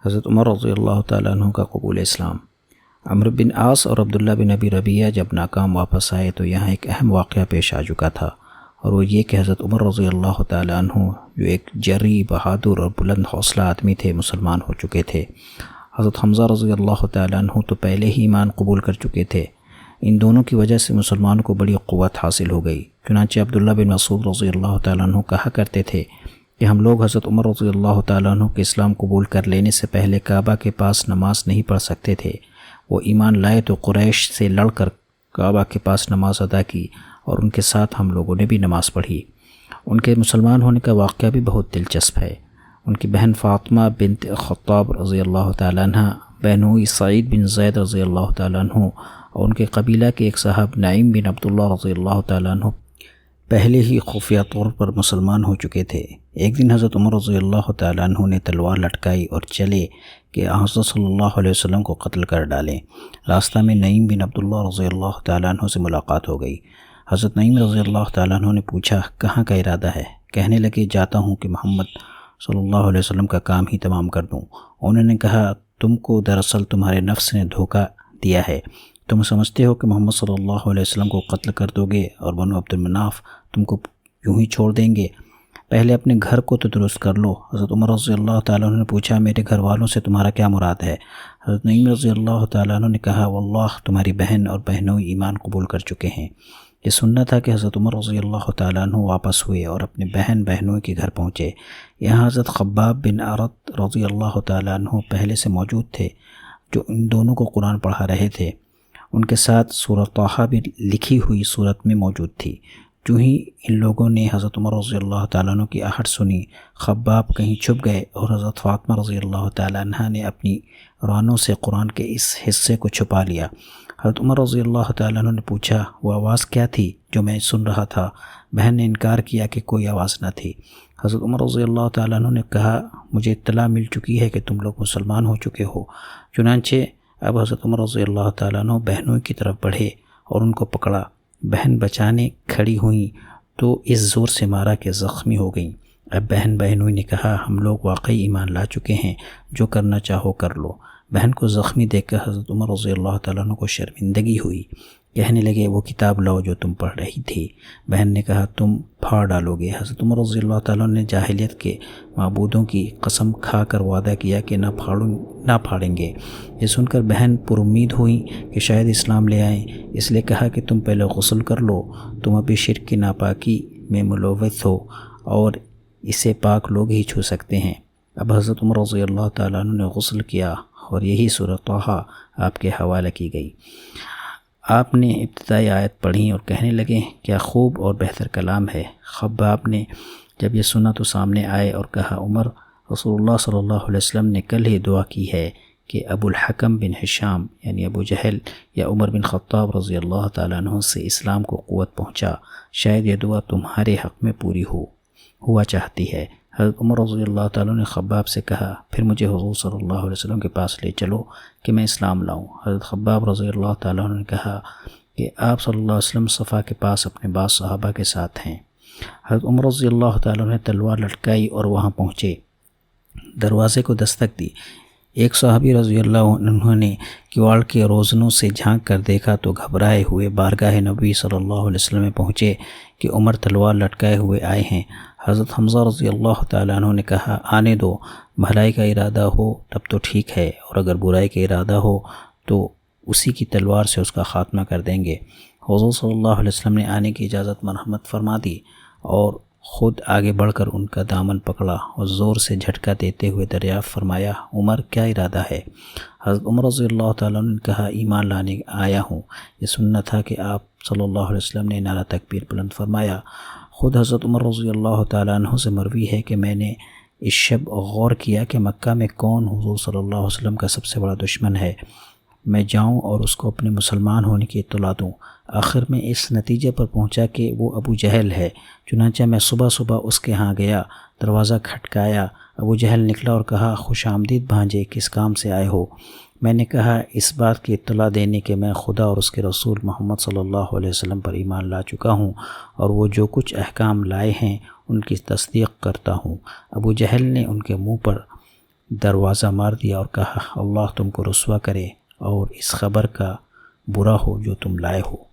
حضرت عمر رضی اللہ تعالیٰ عنہ کا قبول اسلام۔ عمرو بن عاص اور عبداللہ بن ابی ربیعہ جب ناکام واپس آئے تو یہاں ایک اہم واقعہ پیش آ چکا تھا، اور وہ یہ کہ حضرت عمر رضی اللہ تعالیٰ عنہ جو ایک جری، بہادر اور بلند حوصلہ آدمی تھے، مسلمان ہو چکے تھے۔ حضرت حمزہ رضی اللہ تعالیٰ عنہ تو پہلے ہی ایمان قبول کر چکے تھے۔ ان دونوں کی وجہ سے مسلمانوں کو بڑی قوت حاصل ہو گئی۔ چنانچہ عبداللہ بن مسعود رضی اللہ تعالیٰ عنہ کہا کرتے تھے کہ ہم لوگ حضرت عمر رضی اللہ تعالیٰ عنہ کے اسلام قبول کر لینے سے پہلے کعبہ کے پاس نماز نہیں پڑھ سکتے تھے۔ وہ ایمان لائے تو قریش سے لڑ کر کعبہ کے پاس نماز ادا کی، اور ان کے ساتھ ہم لوگوں نے بھی نماز پڑھی۔ ان کے مسلمان ہونے کا واقعہ بھی بہت دلچسپ ہے۔ ان کی بہن فاطمہ بنت خطاب رضی اللہ تعالیٰ عنہ، بہنوئی سعید بن زید رضی اللہ تعالیٰ عنہ، اور ان کے قبیلہ کے ایک صاحب نعیم بن عبداللہ رضی اللہ تعالیٰ عنہ پہلے ہی خفیہ طور پر مسلمان ہو چکے تھے۔ ایک دن حضرت عمر رضی اللہ تعالیٰ عنہ نے تلوار لٹکائی اور چلے کہ حضرت صلی اللہ علیہ وسلم کو قتل کر ڈالیں۔ راستہ میں نعیم بن عبداللہ رضی اللہ تعالیٰ عنہ سے ملاقات ہو گئی۔ حضرت نعیم رضی اللہ تعالیٰ عنہ نے پوچھا، کہاں کا ارادہ ہے؟ کہنے لگے، جاتا ہوں کہ محمد صلی اللہ علیہ وسلم کا کام ہی تمام کر دوں۔ انہوں نے کہا، تم کو دراصل تمہارے نفس نے دھوکہ دیا ہے۔ تم سمجھتے ہو کہ محمد صلی اللہ علیہ وسلم کو قتل کر دو گے اور بنو عبد المناف تم کو یوں ہی چھوڑ دیں گے؟ پہلے اپنے گھر کو تو درست کر لو۔ حضرت عمر رضی اللہ تعالیٰ عنہ نے پوچھا، میرے گھر والوں سے تمہارا کیا مراد ہے؟ حضرت نعیم رضی اللہ تعالیٰ عنہ نے کہا، واللہ تمہاری بہن اور بہنوئی ایمان قبول کر چکے ہیں۔ یہ سننا تھا کہ حضرت عمر رضی اللہ تعالیٰ عنہ واپس ہوئے اور اپنے بہن بہنوئی کے گھر پہنچے۔ یہاں حضرت خباب بن عرط رضی اللہ تعالیٰ عنہ پہلے سے موجود تھے، جو ان دونوں کو قرآن پڑھا رہے تھے۔ ان کے ساتھ سورۃ طٰہٰ بھی لکھی ہوئی صورت میں موجود تھی۔ جو ہی ان لوگوں نے حضرت عمر رضی اللہ تعالیٰ عنہ کی آہٹ سنی، خباب کہیں چھپ گئے اور حضرت فاطمہ رضی اللہ تعالیٰ عنہ نے اپنی رانوں سے قرآن کے اس حصے کو چھپا لیا۔ حضرت عمر رضی اللہ تعالیٰ عنہ نے پوچھا، وہ آواز کیا تھی جو میں سن رہا تھا؟ بہن نے انکار کیا کہ کوئی آواز نہ تھی۔ حضرت عمر رضی اللہ تعالیٰ عنہ نے کہا، مجھے اطلاع مل چکی ہے کہ تم لوگ مسلمان ہو چکے ہو۔ چنانچہ اب حضرت عمر رضی اللہ تعالیٰ عنہ بہنوں کی طرف بڑھے اور ان کو پکڑا۔ بہن بچانے کھڑی ہوئیں تو اس زور سے مارا کہ زخمی ہو گئیں۔ اب بہنوئی نے کہا، ہم لوگ واقعی ایمان لا چکے ہیں، جو کرنا چاہو کر لو۔ بہن کو زخمی دیکھ کر حضرت عمر رضی اللہ تعالیٰ عنہ کو شرمندگی ہوئی۔ کہنے لگے، وہ کتاب لاؤ جو تم پڑھ رہی تھی۔ بہن نے کہا، تم پھاڑ ڈالو گے۔ حضرت عمر رضی اللہ تعالیٰ نے جاہلیت کے معبودوں کی قسم کھا کر وعدہ کیا کہ نہ پھاڑیں گے۔ یہ سن کر بہن پر امید ہوئیں کہ شاید اسلام لے آئیں، اس لیے کہا کہ تم پہلے غسل کر لو، تم ابھی شرک کی ناپاکی میں ملوث ہو اور اسے پاک لوگ ہی چھو سکتے ہیں۔ اب حضرت عمر رضی اللہ تعالیٰ عنہ نے غسل کیا اور یہی سورۃ طٰہٰ آپ کے حوالے کی گئی۔ آپ نے ابتدائی آیت پڑھی اور کہنے لگے، کیا خوب اور بہتر کلام ہے۔ خباب نے جب یہ سنا تو سامنے آئے اور کہا، عمر، رسول اللہ صلی اللہ علیہ وسلم نے کل ہی دعا کی ہے کہ ابو الحکم بن ہشام یعنی ابو جہل یا عمر بن خطاب رضی اللہ تعالیٰ عنہ سے اسلام کو قوت پہنچا، شاید یہ دعا تمہارے حق میں پوری ہوا چاہتی ہے۔ حضرت عمر رضی اللہ تعالیٰ نے خباب سے کہا، پھر مجھے حضور صلی اللہ علیہ وسلم کے پاس لے چلو کہ میں اسلام لاؤں۔ حضرت خباب رضی اللہ تعالیٰ نے کہا کہ آپ صلی اللہ علیہ وسلم صفا کے پاس اپنے بعض صحابہ کے ساتھ ہیں۔ حضرت عمر رضی اللہ تعالیٰ نے تلوار لٹکائی اور وہاں پہنچے، دروازے کو دستک دی۔ ایک صحابی رضی اللہ عنہ نے کیواڑ کے روزنوں سے جھانک کر دیکھا تو گھبرائے ہوئے بارگاہ نبی صلی اللہ علیہ وسلم میں پہنچے کہ عمر تلوار لٹکائے ہوئے آئے ہیں۔ حضرت حمزہ رضی اللہ تعالیٰ عنہ نے کہا، آنے دو، بھلائی کا ارادہ ہو تب تو ٹھیک ہے، اور اگر برائی کا ارادہ ہو تو اسی کی تلوار سے اس کا خاتمہ کر دیں گے۔ حضور صلی اللہ علیہ وسلم نے آنے کی اجازت مرحمت فرما دی اور خود آگے بڑھ کر ان کا دامن پکڑا اور زور سے جھٹکا دیتے ہوئے دریافت فرمایا، عمر کیا ارادہ ہے؟ حضرت عمر رضی اللہ تعالیٰ نے کہا، ایمان لانے آیا ہوں۔ یہ سننا تھا کہ آپ صلی اللہ علیہ وسلم نے نعرہ تکبیر بلند فرمایا۔ خود حضرت عمر رضی اللہ تعالیٰ عنہ سے مروی ہے کہ میں نے اس شب غور کیا کہ مکہ میں کون حضور صلی اللہ علیہ وسلم کا سب سے بڑا دشمن ہے، میں جاؤں اور اس کو اپنے مسلمان ہونے کی اطلاع دوں۔ آخر میں اس نتیجے پر پہنچا کہ وہ ابو جہل ہے۔ چنانچہ میں صبح اس کے ہاں گیا، دروازہ کھٹکایا۔ ابو جہل نکلا اور کہا، خوش آمدید بھانجے، کس کام سے آئے ہو؟ میں نے کہا، اس بات کی اطلاع دینے کہ میں خدا اور اس کے رسول محمد صلی اللہ علیہ وسلم پر ایمان لا چکا ہوں اور وہ جو کچھ احکام لائے ہیں ان کی تصدیق کرتا ہوں۔ ابو جہل نے ان کے منہ پر دروازہ مار دیا اور کہا اللہ تم کو رسوا کرے اور اس خبر کا برا ہو جو تم لائے ہو۔